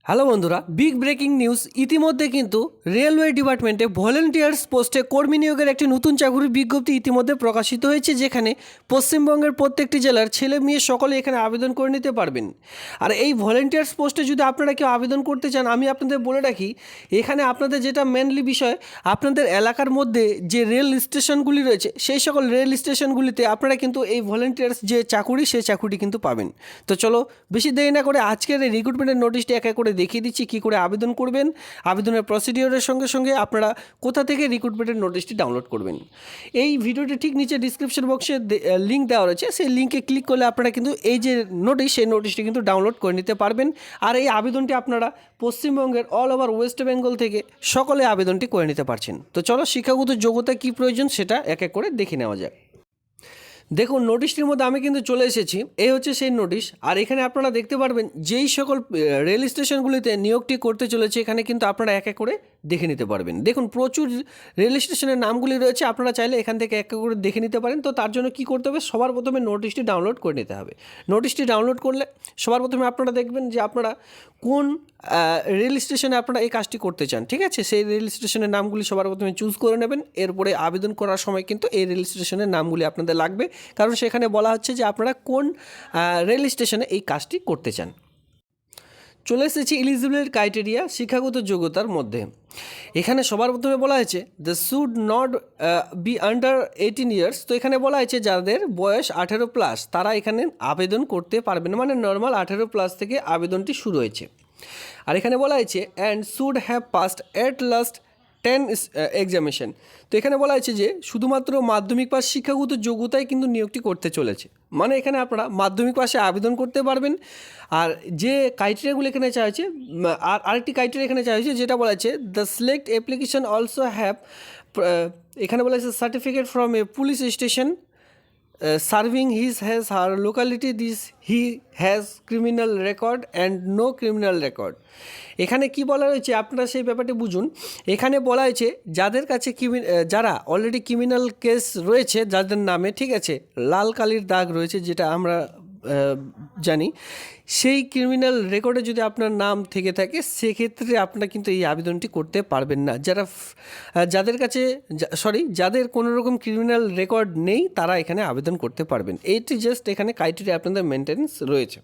Hello বন্ধুরা, big breaking news. ইতিমধ্যে কিন্তু রেলওয়ে ডিপার্টমেন্টে ভলেন্টিয়ার্স পোস্টে কর্মী নিয়োগের একটি নতুন চাকরির বিজ্ঞপ্তি ইতিমধ্যে প্রকাশিত হয়েছে, যেখানে পশ্চিমবঙ্গের প্রত্যেকটি জেলার ছেলে মেয়ে সকলে এখানে আবেদন করে নিতে পারবেন। আর এই ভলেন্টিয়ার্স পোস্টে যদি আপনারা কেউ আবেদন করতে চান, আমি আপনাদের বলে রাখি, এখানে আপনাদের যেটা মেনলি বিষয়, আপনাদের এলাকার মধ্যে যে রেল স্টেশনগুলি রয়েছে সেই সকল রেল স্টেশনগুলিতে আপনারা কিন্তু এই ভলেন্টিয়ার্স যে চাকুরি, সেই চাকুরিটি কিন্তু পাবেন। তো চলো বেশি দেরি না করে আজকের এই রিক্রুটমেন্টের নোটিশটি এক এক করে দেখিয়ে দিচ্ছি কী করে আবেদন করবেন। আবেদনের প্রসিডিওরের সঙ্গে সঙ্গে আপনারা কোথা থেকে রিক্রুটমেন্টের নোটিশটি ডাউনলোড করবেন। এই ভিডিওটি ঠিক নিচে ডিসক্রিপশন বক্সে লিঙ্ক দেওয়া রয়েছে, সেই লিঙ্কে ক্লিক করলে আপনারা কিন্তু এই যে নোটিশ, সেই নোটিশটি কিন্তু ডাউনলোড করে নিতে পারবেন। আর এই আবেদনটি আপনারা পশ্চিমবঙ্গের অল ওভার ওয়েস্ট বেঙ্গল থেকে সকলে আবেদনটি করে নিতে পারছেন। তো চলো শিক্ষাগত যোগ্যতা কী প্রয়োজন সেটা এক এক করে দেখে নেওয়া যাক। দেখুন, নোটিশটির মধ্যে আমি কিন্তু চলে এসেছি। এই হচ্ছে সেই নোটিশ। আর এখানে আপনারা দেখতে পারবেন যেই সকল রেল স্টেশনগুলিতে নিয়োগটি করতে চলেছে, এখানে কিন্তু আপনারা এক এক করে দেখে নিতে পারবেন। দেখুন, প্রচুর রেল স্টেশনের নামগুলি রয়েছে, আপনারা চাইলে এখান থেকে এক এক করে দেখে নিতে পারেন। তো তার জন্য কী করতে হবে, সবার প্রথমে নোটিশটি ডাউনলোড করে নিতে হবে। নোটিশটি ডাউনলোড করলে সবার প্রথমে আপনারা দেখবেন যে আপনারা কোন রেল স্টেশনে আপনারা এই কাজটি করতে চান। ঠিক আছে, সেই রেল স্টেশনের নামগুলি সবার প্রথমে চুজ করে নেবেন। এরপরে আবেদন করার সময় কিন্তু এই রেল স্টেশনের নামগুলি আপনাদের লাগবে, কারণ সেখানে বলা হচ্ছে যে আপনারা কোন রেল স্টেশনে এই কাজটি করতে চান। চলে এসেছি এলিজিবল ক্রাইটেরিয়া, শিক্ষাগত যোগ্যতার মধ্যে। এখানে সবার প্রথমে বলা হয়েছে the should not be under 18 years. তো এখানে বলা হয়েছে যাদের বয়স 18+ তারা এখানে আবেদন করতে পারবেন, মানে নর্মাল 18+ থেকে আবেদনটি শুরু হয়েছে। আর এখানে বলা হয়েছে and should have passed at last 10 examination. তো এখানে বলা হয়েছে যে শুধুমাত্র মাধ্যমিক পাস শিক্ষাগত যোগ্যতায় কিন্তু নিয়োগটি করতে চলেছে, মানে এখানে আপনারা মাধ্যমিক পাশে আবেদন করতে পারবেন। আর যে ক্রাইটেরিয়াগুলো এখানে চাওয়া হয়েছে, আর আরেকটি ক্রাইটেরিয়া এখানে চাওয়া হয়েছে যেটা বলা হয়েছে the select application also have, এখানে বলা হয়েছে certificate from a police station serving his has her locality, this he has criminal record and no criminal record. এখানে কি বলা রয়েছে আপনারা সেই ব্যাপারটি বুঝুন। এখানে বলা হয়েছে যাদের কাছে যারা অলরেডি ক্রিমিনাল কেস রয়েছে যাদের নামে, ঠিক আছে, লাল কালির দাগ রয়েছে যেটা আমরা জানি, সেই ক্রিমিনাল রেকর্ডে যদি আপনার নাম থেকে থাকে সেক্ষেত্রে আপনারা কিন্তু এই আবেদনটি করতে পারবেন না। যাদের কাছে যাদের কোনো রকম ক্রিমিনাল রেকর্ড নেই তারা এখানে আবেদন করতে পারবেন। এইটি জাস্ট এখানে ক্রাইটেরিয়া আপনাদের মেনটেন্স রয়েছে।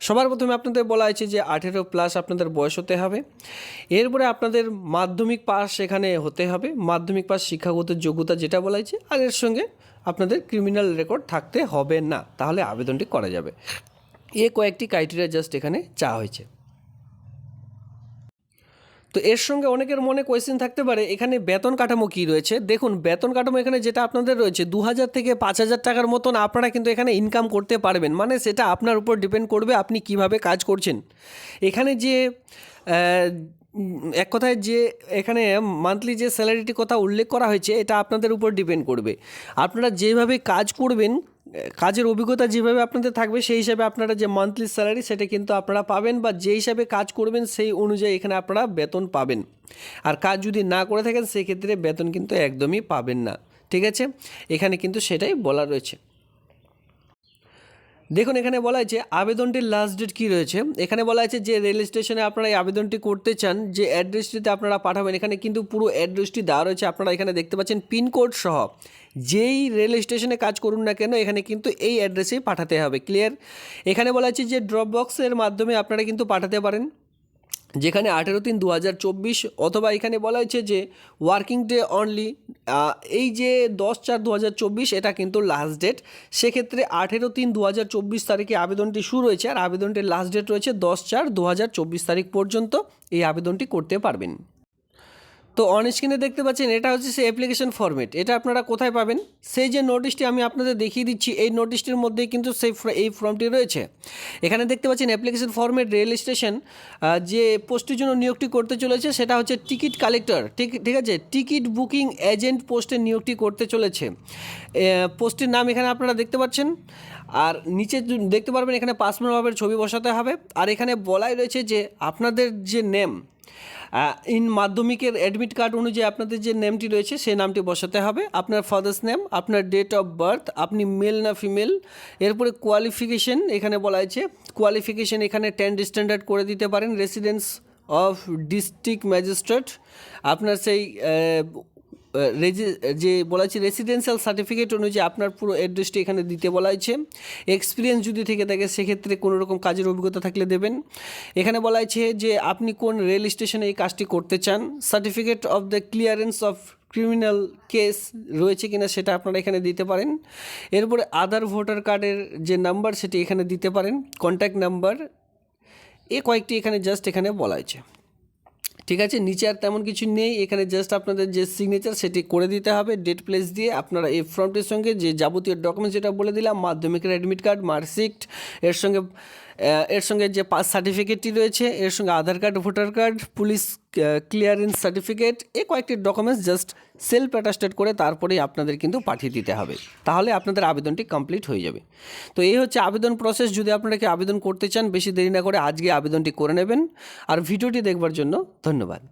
সবার প্রথমে আপনাদের বলা হয়েছে যে 18+ আপনাদের বয়স হতে হবে। এরপরে আপনাদের মাধ্যমিক পাস এখানে হতে হবে, মাধ্যমিক পাস শিক্ষাগত যোগ্যতা যেটা বলা হয়েছে। আর এর সঙ্গে আপনাদের ক্রিমিনাল রেকর্ড থাকতে হবে না, তাহলে আবেদনটি করা যাবে। কয়েকটি ক্রাইটেরিয়া জাস্ট এখানে চাওয়া হয়েছে। তো এর সঙ্গে অনেকের মনে কোয়েশ্চেন থাকতে পারে এখানে বেতন কাঠামো কী রয়েছে। দেখুন, বেতন কাঠামো এখানে যেটা আপনাদের রয়েছে 2000 থেকে 5000 টাকার মতন আপনারা কিন্তু এখানে ইনকাম করতে পারবেন, মানে সেটা আপনার উপর ডিপেন্ড করবে আপনি কিভাবে কাজ করছেন। এখানে যে এক কথায় যে এখানে মান্থলি যে স্যালারিটির কথা উল্লেখ করা হয়েছে এটা আপনাদের উপর ডিপেন্ড করবে। আপনারা যেভাবে কাজ করবেন, কাজের অভিজ্ঞতা যেভাবে আপনাদের থাকবে সেই হিসাবে আপনারা যে মান্থলি স্যালারি সেটা কিন্তু আপনারা পাবেন, বা যে হিসাবে কাজ করবেন সেই অনুযায়ী এখানে আপনারা বেতন পাবেন। আর কাজ যদি না করে থাকেন সেক্ষেত্রে বেতন কিন্তু একদমই পাবেন না। ঠিক আছে, এখানে কিন্তু সেটাই বলা রয়েছে। দেখুন, এখানে বলা হয়েছে আবেদনটির লাস্ট ডেট কী রয়েছে। এখানে বলা হয়েছে যে রেল স্টেশনে আপনারা এই আবেদনটি করতে চান, যে অ্যাড্রেসটিতে আপনারা পাঠাবেন, এখানে কিন্তু পুরো অ্যাড্রেসটি দেওয়া রয়েছে। আপনারা এখানে দেখতে পাচ্ছেন পিনকোড সহ। যেই রেল স্টেশনে কাজ করুন না কেন এখানে কিন্তু এই অ্যাড্রেসেই পাঠাতে হবে। ক্লিয়ার? এখানে বলা হয়েছে যে ড্রপ বক্সের মাধ্যমে আপনারা কিন্তু পাঠাতে পারেন, যেখানে 18/3/2024, অথবা এখানে বলা হয়েছে যে ওয়ার্কিং ডে অনলি, এই যে 10/4/2024 এটা কিন্তু লাস্ট ডেট। সেক্ষেত্রে 18/3/2024 তারিখে আবেদনটি শুরু হয়েছে, আর আবেদনটির লাস্ট ডেট রয়েছে 10/4/2024 তারিখ পর্যন্ত এই আবেদনটি করতে পারবেন। তো অন স্ক্রিনে দেখতে পাচ্ছেন এটা হচ্ছে সেই অ্যাপ্লিকেশন ফরম্যাট। এটা আপনারা কোথায় পাবেন, সেই যে নোটিশটি আমি আপনাদের দেখিয়ে দিচ্ছি এই নোটিশটির মধ্যেই কিন্তু এই ফর্মটি রয়েছে। এখানে দেখতে পাচ্ছেন অ্যাপ্লিকেশন ফরম্যাট, রেল স্টেশন যে পোস্টের জন্য নিয়োগটি করতে চলেছে সেটা হচ্ছে টিকিট কালেক্টর। ঠিক আছে, টিকিট বুকিং এজেন্ট পোস্টে নিয়োগটি করতে চলেছে। পোস্টের নাম এখানে আপনারা দেখতে পাচ্ছেন, আর নিচে দেখতে পারবেন এখানে পাসপোর্ট ছবি বসাতে হবে। আর এখানে বলাই রয়েছে যে আপনাদের যে নেম, ইন মাধ্যমিকের অ্যাডমিট কার্ড অনুযায়ী আপনাদের যে নেমটি রয়েছে সেই নামটি বসাতে হবে, আপনার ফাদার্স নেম, আপনার ডেট অফ বার্থ, আপনি মেল না ফিমেল, এরপরে কোয়ালিফিকেশন এখানে বলা আছে, কোয়ালিফিকেশন এখানে 10 স্ট্যান্ডার্ড করে দিতে পারেন, রেসিডেন্স অফ ডিস্ট্রিক্ট ম্যাজিস্ট্রেট, আপনার সেই যে বলা হয়েছে রেসিডেন্সিয়াল সার্টিফিকেট অনুযায়ী আপনার পুরো অ্যাড্রেসটি এখানে দিতে বলা হয়েছে। এক্সপিরিয়েন্স যদি থেকে থাকে সেক্ষেত্রে কোনো রকম কাজের অভিজ্ঞতা থাকলে দেবেন। এখানে বলা হয়েছে যে আপনি কোন রেল স্টেশনে এই কাজটি করতে চান, certificate of the clearance of criminal case রয়েছে কিনা সেটা আপনারা এখানে দিতে পারেন। এরপরে আদার ভোটার কার্ডের যে নাম্বার সেটি এখানে দিতে পারেন, কন্ট্যাক্ট নাম্বার, এ কয়েকটি এখানে জাস্ট এখানে বলা হয়েছে। ঠিক আছে, নিচে আর তেমন কিছু নেই, এখানে জাস্ট আপনাদের যে সিগনেচার সেটি করে দিতে হবে ডেট প্লেস দিয়ে। আপনারা এই ফর্মটির সঙ্গে যে যাবতীয় ডকুমেন্টস যেটা বলে দিলাম, মাধ্যমিকের অ্যাডমিট কার্ড, মার্কশিট, এর সঙ্গে যে পাস সার্টিফিকেটটি রয়েছে, এর সঙ্গে Aadhaar card, voter card, police clearance certificate, এই কয়েকটি ডকুমেন্টস জাস্ট সেলফ অ্যাটাস্টেড করে তারপরেই আপনাদের কিন্তু পাঠিয়ে দিতে হবে, তাহলে আপনাদের আবেদনটি কমপ্লিট হয়ে যাবে। তো এই হচ্ছে আবেদন প্রসেস। যদি আপনারা কি আবেদন করতে চান বেশি দেরি না করে আজকে আবেদনটি করে নেবেন। আর ভিডিওটি দেখবার জন্য ধন্যবাদ।